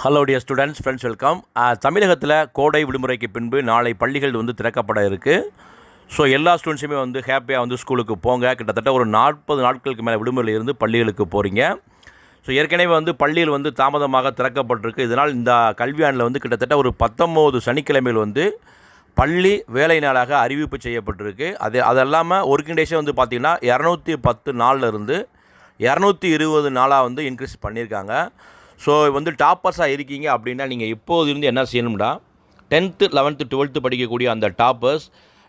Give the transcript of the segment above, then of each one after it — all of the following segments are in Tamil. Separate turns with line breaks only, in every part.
Hello dear students, friends, welcome. தமிழகத்தில் கோடை விடுமுறைக்கு பின்பு நாளை பள்ளிகள் திறக்கப்பட இருக்குது. ஸோ எல்லா ஸ்டூடெண்ட்ஸுமே ஹாப்பியாக ஸ்கூலுக்கு போங்க. கிட்டத்தட்ட ஒரு 40 நாட்களுக்கு மேலே விடுமுறையில் இருந்து பள்ளிகளுக்கு போகிறீங்க. ஸோ ஏற்கனவே பள்ளியில் தாமதமாக திறக்கப்பட்டிருக்கு. இதனால் இந்த கல்வியாண்டில் கிட்டத்தட்ட ஒரு 19 சனிக்கிழமைகள் பள்ளி வேலை நாளாக அறிவிப்பு செய்யப்பட்டிருக்கு. அது இல்லாமல் ஒர்க்கிங் டேஸே பார்த்திங்கன்னா 210 நாளில் இருந்து 220 நாளாக இன்க்ரீஸ் பண்ணியிருக்காங்க. ஸோ டாப்பர்ஸாக இருக்கீங்க அப்படின்னா நீங்கள் இப்போது இருந்து என்ன செய்யணும்னா 10th 11th 12th படிக்கக்கூடிய அந்த டாப்பர்ஸ்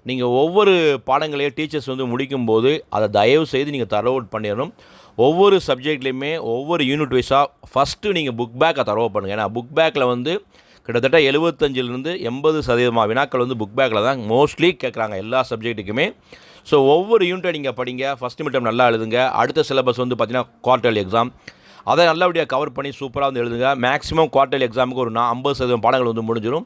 நீங்கள் ஒவ்வொரு பாடங்களையும் டீச்சர்ஸ் முடிக்கும்போது அதை தயவு செய்து நீங்கள் தரவு அவுட் பண்ணிடணும். ஒவ்வொரு சப்ஜெக்ட்லேயுமே ஒவ்வொரு யூனிட் வைஸாக ஃபஸ்ட்டு நீங்கள் புக் பேக்கை தரவு பண்ணுங்கள். ஏன்னா புக் பேக்கில் கிட்டத்தட்ட 75% 80% வினாக்கள் புக் பேக்கில் தான் மோஸ்ட்லி கேட்குறாங்க எல்லா சப்ஜெக்ட்டுக்குமே. ஸோ ஒவ்வொரு யூனிட்டை நீங்கள் படிங்க. ஃபஸ்ட்டு மிட்டம் நல்லா எழுதுங்க. அடுத்த சிலபஸ் பார்த்திங்கன்னா குவார்ட்டர்லி எக்ஸாம், அதை நல்லபடியாக கவர் பண்ணி சூப்பராக எழுதுங்க. மேக்ஸிமம் குவார்ட்டர்லி எக்ஸாமுக்கு ஒரு 50% பாடங்கள் முடிஞ்சிடும்.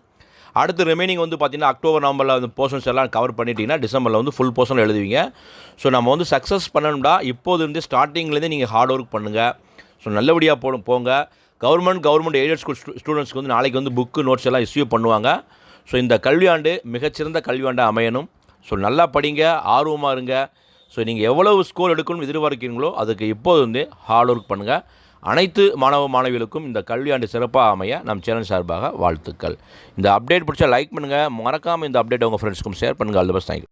அடுத்து ரிமைனிங் பார்த்திங்கன்னா அக்டோபர் நவம்பரில் போர்ஷன்ஸ் எல்லாம் கவர் பண்ணிட்டீங்கன்னா டிசம்பரில் ஃபுல் போர்ஷன் எழுதுவீங்க. ஸோ நம்ம சக்ஸஸ் பண்ணணும்னா இப்போது ஸ்டார்டிங்லேருந்து நீங்கள் ஹார்ட் ஒர்க் பண்ணுங்கள். ஸோ நல்லபடியாக போங்க. கவர்மெண்ட் எய்டட் ஸ்கூல் ஸ்டூடெண்ட்ஸ்க்கு நாளைக்கு புக்கு நோட்ஸ் எல்லாம் இஸ்யூ பண்ணுவாங்க. ஸோ இந்த கல்வியாண்டு மிகச்சிறந்த கல்வியாண்டாக அமையணும். ஸோ நல்லா படிங்க, ஆர்வமாக இருங்க. ஸோ நீங்கள் எவ்வளவு ஸ்கோர் எடுக்கணும்னு எதிர்பார்க்கிறீங்களோ அதுக்கு இப்போது ஹார்ட் ஒர்க் பண்ணுங்கள். அனைத்து மாணவிகளுக்கும் இந்த கல்வியாண்டு சிறப்பாக அமைய நம் சேனல் சார்பாக வாழ்த்துக்கள். இந்த அப்டேட் பிடிச்சா லைக் பண்ணுங்கள். மறக்காமல் இந்த அப்டேட் உங்கள் ஃப்ரெண்ட்ஸ்க்கும் ஷேர் பண்ணுங்கள். All the best. தேங்க்யூ.